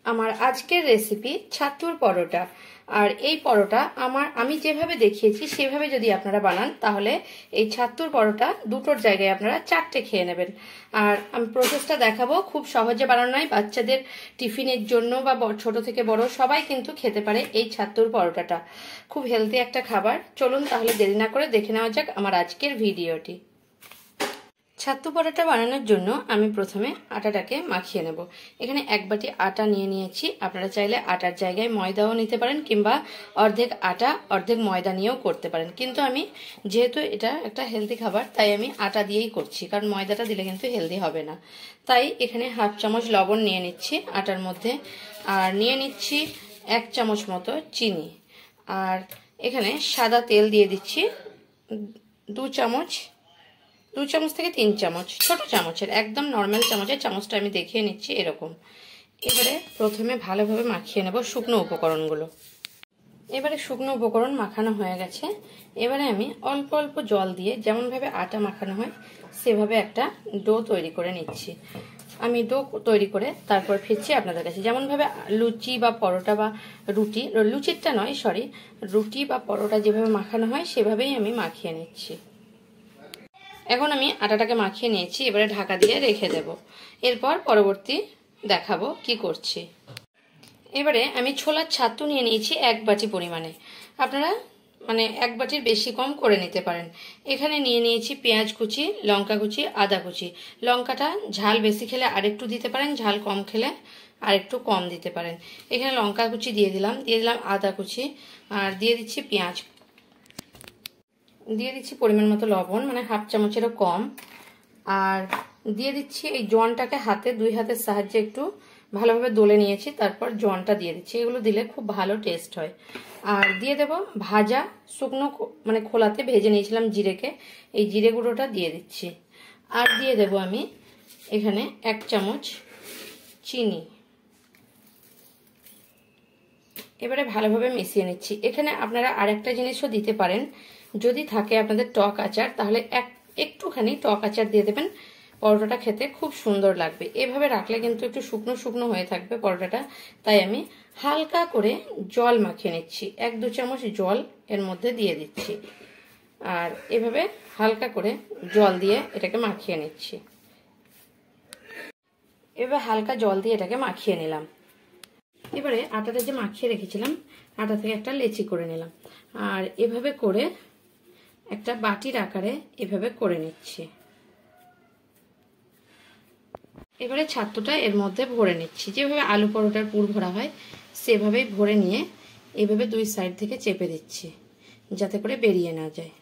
আমার আজকের রেসিপি ছাতুর পরোটা। আর এই পরোটা আমি যেভাবে দেখিয়েছি সেভাবে যদি আপনারা বানান তাহলে এই ছাতুর পরোটা দুটোর জায়গায় আপনারা 4টে খেয়ে নেবেন। আর আমি প্রসেসটা দেখাবো, খুব সহজে বানানো নয়, বাচ্চাদের টিফিনের জন্য বা ছোট থেকে বড় সবাই কিন্তু খেতে পারে এই ছাতুর পরোটাটা। খুব হেলদি একটা খাবার। চলুন তাহলে দেরি না করে দেখে নেওয়া যাক আমার আজকের ভিডিওটি। ছাতু পরোটা বানানোর জন্য আমি প্রথমে আটাটাকে মাখিয়ে নেব। এখানে 1 বাটি আটা নিয়ে নিয়েছি। আপনারা চাইলে আটার জায়গায় ময়দাও নিতে পারেন কিংবা অর্ধেক আটা অর্ধেক ময়দা নিয়েও করতে পারেন, কিন্তু আমি যেহেতু এটা একটা হেলদি খাবার তাই আমি আটা দিয়েই করছি, কারণ ময়দাটা দিলে কিন্তু হেলদি হবে না। তাই এখানে 1/2 চামচ লবণ নিয়ে নিচ্ছি আটার মধ্যে, আর নিয়ে নিচ্ছি 1 চামচ মতো চিনি, আর এখানে সাদা তেল দিয়ে দিচ্ছি 2 চামচ থেকে 3 চামচ, ছোট চামচের, একদম নর্মাল চামচের, চামচটা আমি দেখিয়ে নিচ্ছি এরকম। এবারে প্রথমে ভালোভাবে মাখিয়ে নেব শুকনো উপকরণগুলো। এবারে শুকনো উপকরণ মাখানো হয়ে গেছে। এবারে আমি অল্প অল্প জল দিয়ে যেমনভাবে আটা মাখানো হয় সেভাবে একটা ডো তৈরি করে নিচ্ছি। আমি ডো তৈরি করে তারপর ফিরছি আপনাদের কাছে। যেমনভাবে লুচি বা পরোটা বা লুচিরটা নয় সরি, রুটি বা পরোটা যেভাবে মাখানো হয় সেভাবেই আমি মাখিয়ে নিচ্ছি। এখন আমি আটাটাকে মাখিয়ে নিয়েছি, এবারে ঢাকা দিয়ে রেখে দেব। এরপর পরবর্তী দেখাবো কি করছি। এবারে আমি ছোলার ছাতু নিয়ে নিয়েছি 1 বাটি পরিমাণে। আপনারা 1 বাটির বেশি কম করে নিতে পারেন। এখানে নিয়ে নিয়েছি পেঁয়াজ কুচি, লঙ্কা কুচি, আদা কুচি। লঙ্কাটা ঝাল বেশি খেলে আরেকটু দিতে পারেন, ঝাল কম খেলে আরেকটু কম দিতে পারেন। এখানে লঙ্কা কুচি দিয়ে দিলাম আদা কুচি, আর দিয়ে দিচ্ছি পেঁয়াজ, দিয়ে দিচ্ছি পরিমাণ মতো লবণ, 1/2 চামচেরও কম, আর দিয়ে দিচ্ছি এই জোয়ানটাকে দুই হাতের সাহায্যে একটু ভালোভাবে দলে নিয়েছি, তারপর জোয়ানটা দিয়ে দিচ্ছি। এগুলো দিলে খুব ভালো টেস্ট হয়। আর দিয়ে দেব ভাজা শুকনো খোলাতে ভেজে নিয়েছিলাম জিরেকে, এই জিরে গুঁড়োটা দিয়ে দিচ্ছি। আর দিয়ে দেব আমি এখানে 1 চামচ চিনি। এবারে ভালোভাবে মিশিয়ে নিচ্ছি। এখানে আপনারা আরেকটা জিনিসও দিতে পারেন, যদি থাকে আপনাদের টক আচার, তাহলে একটুখানি টক আচার দিয়ে দেবেন। পরোটাটা খেতে খুব সুন্দর লাগবে। এভাবে রাখলে কিন্তু একটু শুকনো শুকনো হয়ে থাকবে পরোটাটা, তাই আমি হালকা করে জল মাখিয়ে নিচ্ছি। 1-2 চামচ জল এর মধ্যে দিয়ে দিচ্ছি, আর এভাবে হালকা করে জল দিয়ে এটাকে মাখিয়ে নিচ্ছি। এভাবে হালকা জল দিয়ে এটাকে মাখিয়ে নিলাম। এবারে আটাটা যে মাখিয়ে রেখেছিলাম, আটা থেকে একটা লেচি করে নিলাম, আর এভাবে করে একটা বাটির আকারে এভাবে করে নিচ্ছি। এবারে ছাতুটা এর মধ্যে ভরে নিচ্ছি। যেভাবে আলু পরোটার পুর ভরা হয় সেভাবেই ভরে নিয়ে এভাবে 2 সাইড থেকে চেপে দিচ্ছি যাতে করে বেরিয়ে না যায়।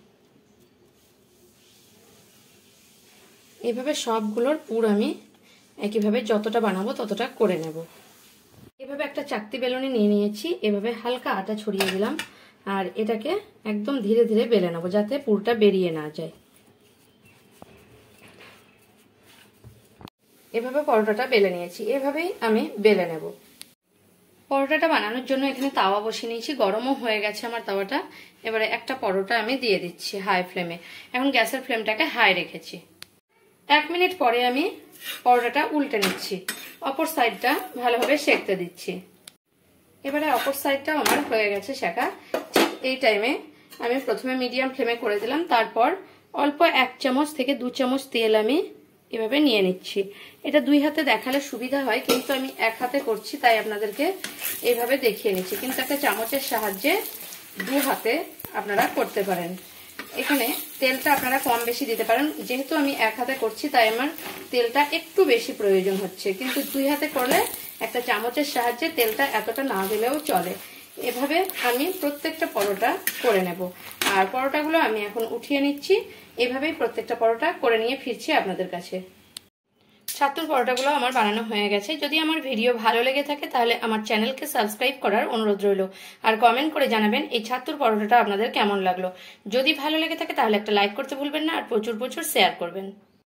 এভাবে সবগুলোর পুর আমি একইভাবে যতটা বানাবো ততটা করে নেব। এভাবে একটা চাকতি বেলুনি নিয়ে নিয়েছি, এভাবে হালকা আটা ছড়িয়ে দিলাম, আর এটাকে একদম ধীরে ধীরে বেলে নেবো যাতে পুরটা বেরিয়ে না যায়। এভাবে পরোটাটা বেলে নিয়েছি, এভাবেই আমি বেলে নেব। পরোটাটা বানানোর জন্য এখানে তাওয়া বসিয়ে নিয়েছি, গরমও হয়ে গেছে আমার তাওয়াটা। এবারে একটা পরোটা আমি দিয়ে দিচ্ছি হাই ফ্লেমে। এখন গ্যাসের ফ্লেমটাকে হাই রেখেছি। 1 মিনিট পরে আমি পরোটাটা উল্টে নিচ্ছি, অপর সাইডটা ভালোভাবে সেঁকতে দিচ্ছি। এবারে অপর সাইডটাও আমার হয়ে গেছে সেঁকা। ঠিক এই টাইমে আমি প্রথমে মিডিয়াম ফ্লেমে করে দিলাম, তারপর অল্প 1 চামচ থেকে 2 চামচ তেল আমি এভাবে নিয়ে নিচ্ছি। এটা 2 হাতে দেখালে সুবিধা হয়, কিন্তু আমি 1 হাতে করছি তাই আপনাদেরকে এইভাবে দেখিয়ে নিচ্ছি, কিন্তু একটা চামচের সাহায্যে 2 হাতে আপনারা করতে পারেন। এখানে তেলটা আপনারা কম বেশি দিতে পারেন। যেহেতু আমি 1 হাতে করছি তাই আমার তেলটা একটু বেশি প্রয়োজন হচ্ছে, কিন্তু 2 হাতে করলে একটা চামচের সাহায্যে তেলটা এতটা না দিলেও চলে। এভাবে আমি প্রত্যেকটা পরোটা করে নেব। আর পরোটাগুলো আমি এখন উঠিয়ে নিচ্ছি। এভাবেই প্রত্যেকটা পরোটা করে নিয়ে ফিরছি আপনাদের কাছে। ছাতুর পরোটাগুলো আমার বানানো হয়ে গেছে। যদি আমার ভিডিও ভালো লেগে থাকে তাহলে আমার চ্যানেলকে সাবস্ক্রাইব করার অনুরোধ রইল, আর কমেন্ট করে জানাবেন এই ছাতুর পরোটাটা আপনাদের কেমন লাগলো। যদি ভালো লেগে থাকে তাহলে একটা লাইক করতে ভুলবেন না, আর প্রচুর প্রচুর শেয়ার করবেন।